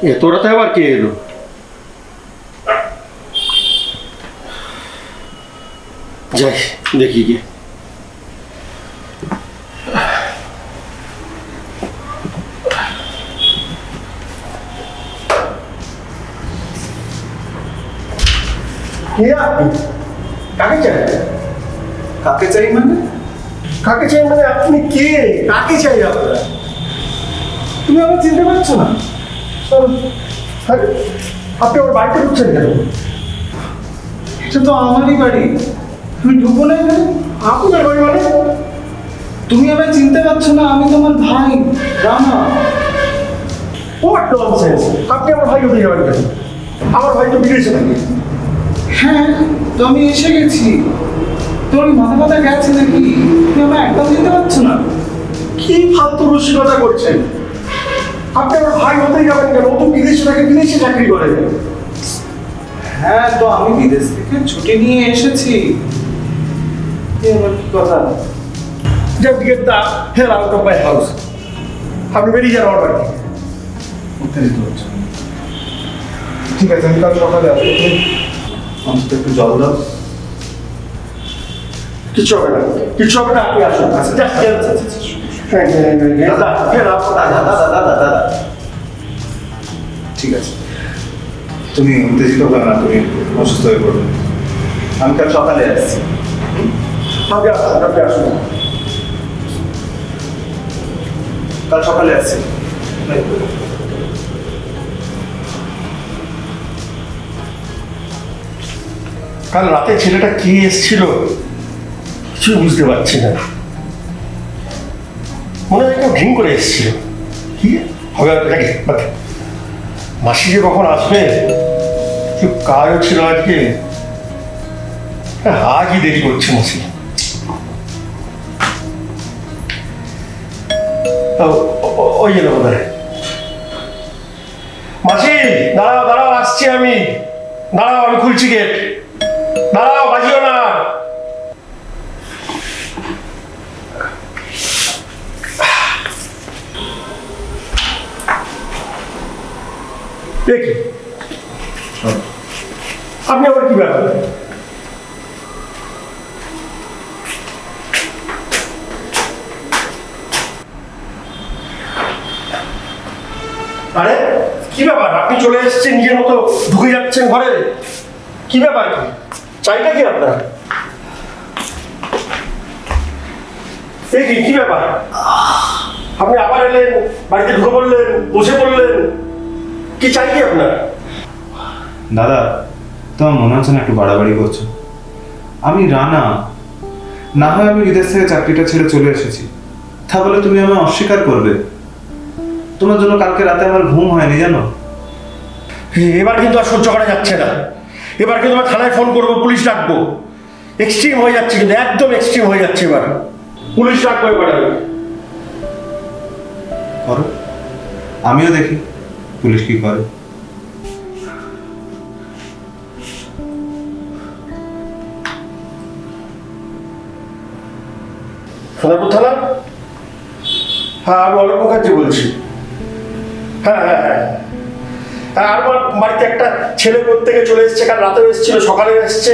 এত রাতে আবার কে এলো? যাই দেখি গিয়ে। কাকে চাই? কাকে চাই মানে? কাকে চাই মানে আপনি কে? কাকে চাই আপনারা? তুমি আমার চিনতে পারছো না? আপনি আমার বাড়িতে ঢুকছেন কেন? এটা তো আমারই বাড়ি, আমি ঢুকবো না এখানে? আপনার বাড়ি মানে? তুমি আমায় চিনতে পারছো না? আমি তোমার ভাই রানা। What nonsense! আপনি আমার ভাই হতে যাবেন কেন? আমার ভাই তো বিদেশে থাকে। হ্যাঁ, তো আমি এসে গেছি। তোমার মাথা মাথা গেছে নাকি? তুমি আমায় একদম চিনতে পারছো না? কি ফালতু রসিকতা করছেন? আপনি আমার ভাই হতেই যাবেন কেন? ও তো বিদেশে থাকে, বিদেশে চাকরি করে। হ্যাঁ, তো আমি বিদেশ থেকে ছুটি নিয়ে এসেছি। এবার কি কথা? Just get the hell out of my house. আপনি বেরিয়ে যান আমার বাড়ি থেকে। উত্তেজিত হচ্ছে। ঠিক আছে, আমি কাল সকালে আসবো। অন্তত একটু জল দাও। কিছু হবে না, কিছু হবে না, আপনি আসুন। আচ্ছা, Just get the দাদা, দাদা। ঠিক আছে, তুমি উত্তেজিত হবে না, তুমি অসুস্থ হয়ে পড়বে। আমি কাল সকালে আসছি। আপনি আসুন। কাল সকালে আসছি। কাল রাতে ছেলেটা কে এসেছিল কিছুই বুঝতে পারছি না। মনে হয় কেউ ড্রিঙ্ক করে এসেছিল। কি হবে নাকি? মাসি যে কখন আসবে? কেউ কাজও ছিল আজকে, আজই দেরি করছে মাসি। ওই জন্য বোধ হয়। মাসি দাঁড়াও দাঁড়াও, আসছি আমি। দাঁড়াও, আমি খুলছি গেট। দাঁড়াও, বাজিও না। দেখি আপনি আবার কি ব্যাপার? আরে কি ব্যাপার? আপনি চলে এসেছেন, নিজের মতো ঢুকে যাচ্ছেন ঘরে। কি ব্যাপার? কি চাইটা কি আপনার? কি ব্যাপার? আপনি আবার এলেন, বাড়িতে ঢুকে পড়লেন, বসে পড়লেন। কি চাই কি আপনার? দাদা, তোমার মনে হচ্ছে না একটু বাড়াবাড়ি করছো? আমি রানা, না হয় আমি বিদেশ থেকে চাকরিটা ছেড়ে চলে এসেছি, তা বলে তুমি আমায় অস্বীকার করবে? তোমার জন্য কালকে রাতে আমার ঘুম হয়নি জানো? এবার কিন্তু আর সহ্য করা যাচ্ছে না। এবার কিন্তু আমি থানায় ফোন করবো, পুলিশ ডাকবো। এক্সট্রিম হয়ে যাচ্ছে কিন্তু, একদম এক্সট্রিম হয়ে যাচ্ছে। এবার পুলিশ ডাকবো। এবার করো, আমিও দেখি পুলিশ কি করে। সোনারপুর থানা? হ্যাঁ, আমি অলোক মুখার্জি বলছি। হ্যাঁ হ্যাঁ হ্যাঁ হ্যাঁ, আমার বাড়িতে একটা ছেলে প্রত্যেকে চলে এসছে, কাল রাতেও এসেছিল, সকালে এসছে।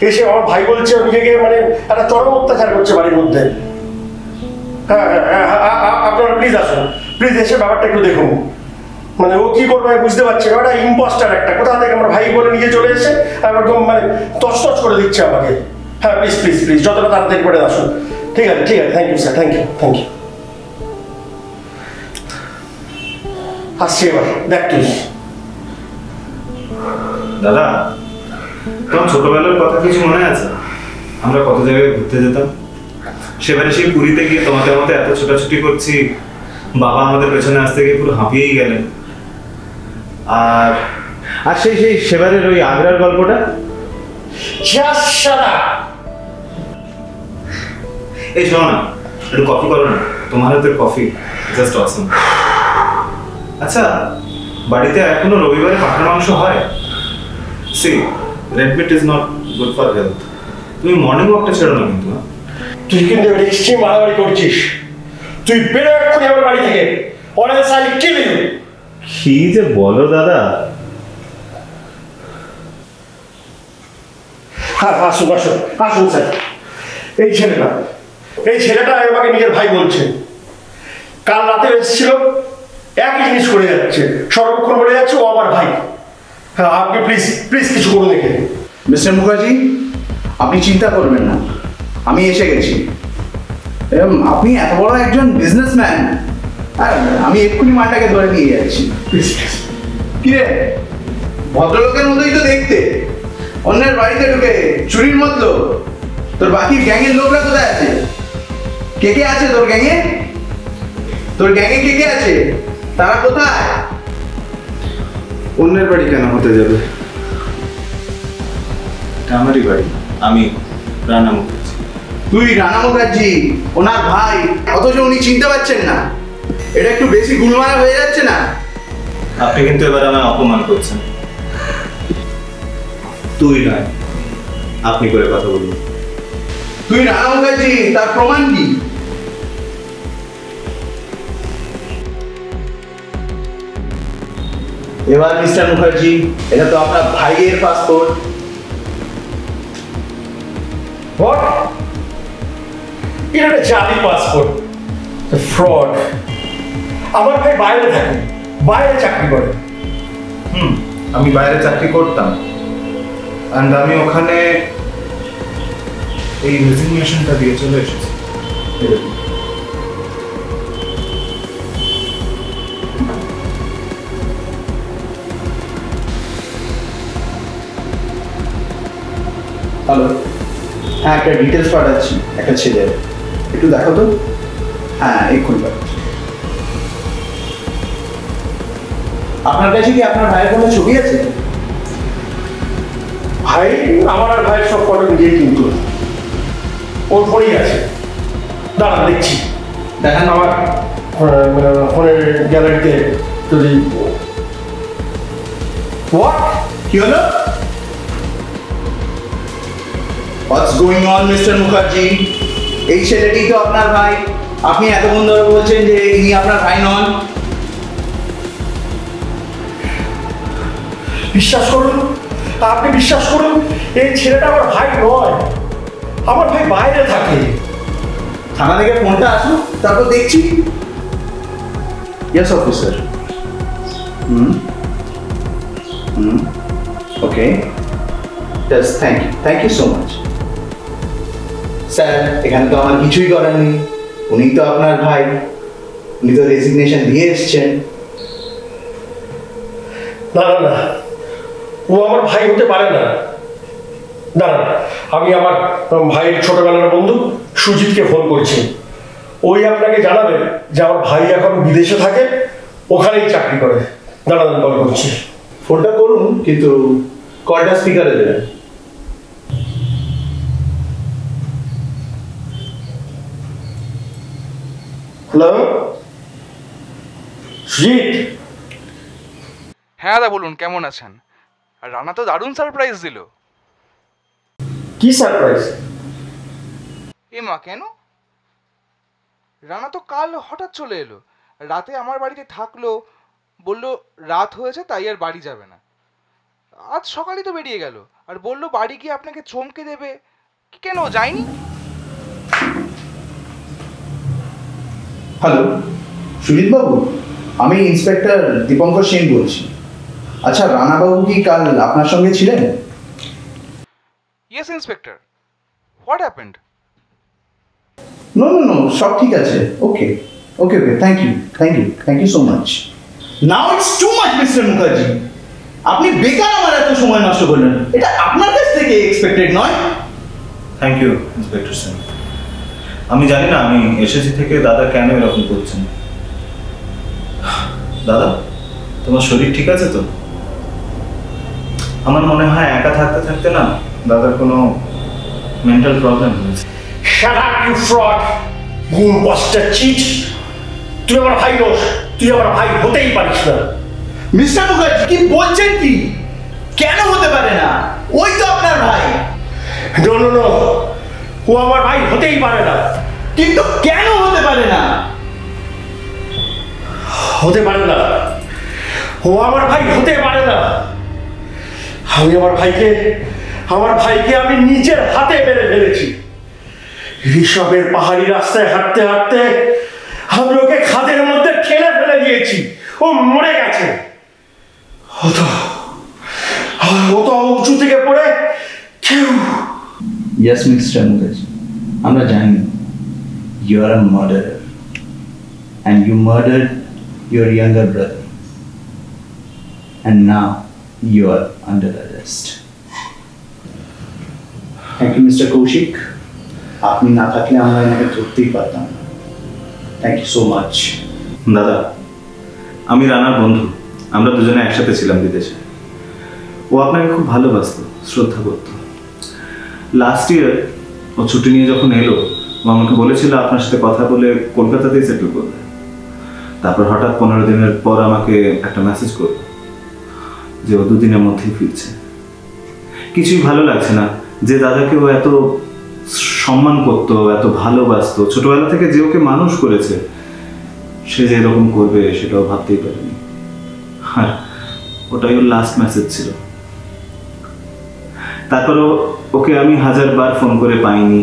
এসে আমার ভাই বলছে নিজেকে মানে একটা চরম অত্যাচার করছে বাড়ির মধ্যে। হ্যাঁ হ্যাঁ হ্যাঁ, আপনারা প্লিজ আসুন, প্লিজ এসে ব্যাপারটা একটু দেখুন। মানে ও কি করবে আমি বুঝতে পারছি না। ওটা ইম্পোস্টার একটা, কোথা থেকে আমার ভাই বলে নিয়ে চলে এসে একদম মানে তছনছ করে দিচ্ছে আমাকে। হ্যাঁ প্লিজ প্লিজ প্লিজ, যতটা তাড়াতাড়ি করে আসুন। ঠিক আছে ঠিক আছে, thank you sir, thank you thank you. আসছি এবার, দেখ তুই। দাদা, তোমার ছোটবেলার কথা কিছু মনে আছে? আমরা কত জায়গায় ঘুরতে যেতাম। সেবারে সেই পুরীতে গিয়ে তোমাদের মতো এত ছোটাছুটি করছি, বাবা আমাদের পেছনে আসতে গিয়ে পুরো হাঁপিয়েই গেলেন। আর আর সেই সেই সেবারের ওই আগ্রার গল্পটা। এই শোনো না, একটু কফি করো না, তোমার হাতের কফি জাস্ট অসম। আচ্ছা, বাড়িতে এখনো রবিবারে পাঠার মাংস হয়? See, red meat is not good for health. তুমি মর্নিং ওয়াকটা ছেড়ো না কিন্তু। তুই কিন্তু এক্সট্রিম বাড়াবাড়ি করছিস। তুই বেরো এক্ষুনি আমার বাড়ি থেকে, অনেক সাইড কিল ইউ। কি যে বলো দাদা। হ্যাঁ আসুন আসুন আসুন স্যার। এই ছেলেটা আমাকে নিজের ভাই বলছে, কাল রাতে এসেছিল, একই জিনিস করে যাচ্ছে, সর্বক্ষণ বলে যাচ্ছে ও আমার ভাই। হ্যাঁ আপনি প্লিজ প্লিজ কিছু করুন দেখে। মিস্টার মুখার্জি, আপনি চিন্তা করবেন না, আমি এসে গেছি। আপনি এত বড় একজন বিজনেসম্যান, আর আমি এক্ষুনি মালটাকে ধরে নিয়ে যাচ্ছি। Please please. কিরে, ভদ্রলোকের মতোই তো দেখতে, অন্যের বাড়িতে ঢুকে চুরির মতলো। তোর বাকি গ্যাংয়ের লোকরা কোথায় আছে? কে কে আছে তোর গ্যাংয়ে? তোর গ্যাংয়ে কে কে আছে? তারা কোথায়? অন্যের বাড়ি কেন হতে যাবে? এটা আমারই বাড়ি, আমি রানা মুখার্জি। তুই রানা মুখার্জি, ওনার ভাই, অথচ উনি চিনতে পারছেন না। এটা একটু বেশি গুলমারা হয়ে যাচ্ছে না? আপনি কিন্তু এবার আমায় অপমান করছেন। তুই নয়, আপনি করে কথা বলুন। তুই রানা মুখার্জি, তার প্রমাণ কি? এবার মিস্টার মুখার্জি, এটা তো আপনার ভাইয়ের পাসপোর্ট। হোয়াট? এটা একটা জালি পাসপোর্ট, ফ্রড। আমার ভাই বাইরে থাকে, বাইরে চাকরি করে। আমি বাইরে চাকরি করতাম, and আমি ওখানে এই রেজিগনেশনটা দিয়ে চলে এসেছি। হ্যালো, হ্যাঁ একটা ডিটেলস পাঠাচ্ছি একটা ছেলের, একটু দেখো তো। হ্যাঁ এক্ষুনি পাঠাচ্ছি। আপনার কাছে কি আপনার ভাইয়ের কোনো ছবি আছে? ভাই, আমার আর ভাইয়ের সব ফটো নিজেই কিন্তু ওর ফোনেই আছে। দাঁড়ান দেখছি। দেখান আমার ফোনের গ্যালারিতে যদি। হোয়াট? কি হলো? What's going on, mister Mukherjee? এই ছেলেটি তো আপনার ভাই, আপনি এতক্ষণ ধরে বলছেন যে ইনি আপনার ভাই নন। বিশ্বাস করুন, আপনি বিশ্বাস করুন, এই ছেলেটা আমার ভাই নয়। আমার ভাই বাইরে থাকে। থানা থেকে ফোনটা আসুন, তারপর দেখছি। Yes officer. Okay, thank you so much. Sir, এখানে তো আমার কিছুই করার নেই, উনি তো আপনার ভাই, উনি তো রেজিগনেশন দিয়ে এসছেন। না না না, ও আমার ভাই হতে পারে না। দাঁড়ান, আমি আমার ভাইয়ের ছোটবেলার বন্ধু সুজিতকে ফোন করছি। ওই আপনাকে জানাবে যে আমার ভাই এখন বিদেশে থাকে, ওখানেই চাকরি করে। দাঁড়ান কল করছি। ফোনটা করুন, কিন্তু কলটা স্পিকারে দেবেন। হ্যালো সুজিত। হ্যাঁ দাদা বলুন, কেমন আছেন? আর রানা তো দারুণ সারপ্রাইজ দিল। কি সারপ্রাইজ? এ মা, কেন? রানা তো কাল হঠাৎ চলে এলো, রাতে আমার বাড়িতে থাকলো, বলল রাত হয়েছে তাই আর বাড়ি যাবে না। আজ সকালেই তো বেরিয়ে গেল, আর বলল বাড়ি গিয়ে আপনাকে চমকে দেবে। কেন যায়নি? হ্যালো সুজিত বাবু, আমি ইন্সপেক্টর দীপঙ্কর সেন বলছি। আচ্ছা, রানাবাবু কি কাল আপনার সঙ্গে ছিলেন? Yes inspector, what happened? No no no, সব ঠিক আছে। Okay okay okay, thank you so much. Now it's too much mister Mukherjee, আপনি বেকার আমার এত সময় নষ্ট করলেন, এটা আপনার কাছ থেকে এক্সপেক্টেড নয়। Thank you inspector sir. আমি জানি না আমি এসেছি থেকে দাদা কেন এরকম করছেন। দাদা, তোমার শরীর ঠিক আছে তো? আমার মনে হয় একা থাকতে থাকতে না দাদার কোনো মেন্টাল প্রবলেম হয়েছে। Shut up, you fraud! You imposter cheat! তুই আমার ভাই নস, তুই আমার ভাই হতেই পারিস না। মিস্টার মুখার্জি কি বলছেন কি? কেন হতে পারে না? ওই তো আপনার ভাই। নো নো নো, ও আমার ভাই হতেই পারে না। কিন্তু কেন হতে পারে না? হতে পারে না। ও আমার ভাই হতে পারে না। আমি আমার ভাইকে আমি নিজের হাতে মেরে ফেলেছি। ঋষভের পাহাড়ি রাস্তায় হাঁটতে হাঁটতে আমি ওকে খাদের মধ্যে ঠেলে ফেলে দিয়েছি। ও মরে গেছে। ও তো উঁচু থেকে পড়ে কেউ। ইয়েস মিস্টার মুখার্জি, আমরা জানি you are a murderer and you murdered your younger brother and now you are under arrest. Thank you mister Kaushik, আপনি না থাকলে আমরা এনাকে ধরতেই পারতাম না। Thank you so much. দাদা, আমি রানার বন্ধু, আমরা দুজনে একসাথে ছিলাম বিদেশে। ও আপনাকে খুব ভালোবাসত, শ্রদ্ধা করত। লাস্ট ইয়ার ও ছুটি নিয়ে যখন এলো, ও আমাকে বলেছিল আপনার সাথে কথা বলে কলকাতাতেই সেটেল করবে। তারপর হঠাৎ 15 দিনের পর আমাকে একটা মেসেজ করলো যে ও 2 দিনের মধ্যেই ফিরছে। কিছুই ভালো লাগছে না যে দাদাকে ও এত সম্মান করত, এত ভালোবাসত, ছোটবেলা থেকে যে ওকে মানুষ করেছে, সে যে এরকম করবে সেটাও ভাবতেই পারেনি। আর ওটাই ওর লাস্ট মেসেজ ছিল। তারপরও ওকে আমি 1000 বার ফোন করে পাইনি,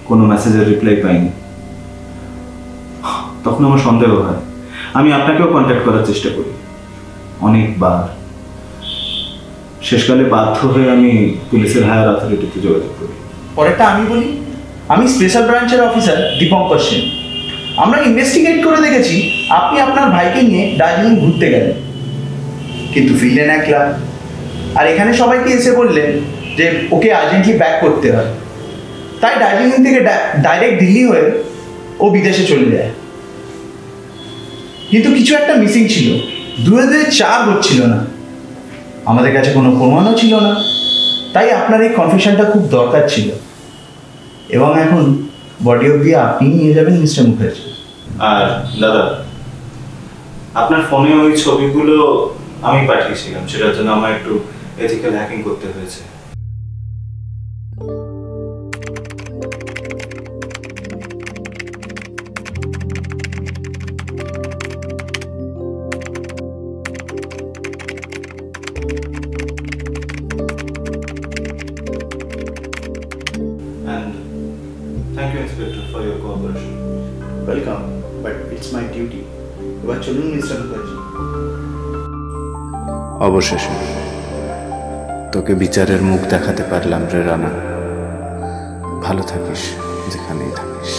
কোনো মেসেজের রিপ্লাই পাইনি। তখন আমার সন্দেহ হয়। আমি আপনাকেও কন্ট্যাক্ট করার চেষ্টা করি অনেকবার। শেষকালে বাধ্য হয়ে আমি পুলিশের হায়ার অথরিটিতে যোগাযোগ করি। পরেরটা আমি বলি। আমি স্পেশাল ব্রাঞ্চের অফিসার দীপঙ্কর সেন। আমরা ইনভেস্টিগেট করে দেখেছি আপনি আপনার ভাইকে নিয়ে দার্জিলিং ঘুরতে গেলেন, কিন্তু ফিরলেন একলা। আর এখানে সবাইকে এসে বললেন যে ওকে আর্জেন্টলি ব্যাক করতে হয়। তাই দার্জিলিং থেকে ডাইরেক্ট দিল্লি হয়ে ও বিদেশে চলে যায়। কিন্তু কিছু একটা মিসিং ছিল, 2004 হচ্ছিল না। আমাদের কাছে কোনো প্রমাণও ছিল না। তাই আপনার এই কনফেশনটা খুব দরকার ছিল। এবং এখন বডি অবধি আপনি নিয়ে যাবেন মিস্টার মুখার্জি। আর দাদা, আপনার ফোনে ওই ছবিগুলো আমি পাঠিয়েছিলাম, সেটার জন্য আমার একটু এথিক্যাল হ্যাকিং করতে হয়েছে। And thank you, Inspector, for your cooperation. Welcome, but it's my duty. এবার চলুন মিস্টার মুখার্জি। অবশেষে তোকে বিচারের মুখ দেখাতে পারলাম রে রানা। ভালো থাকিস যেখানেই থাকিস।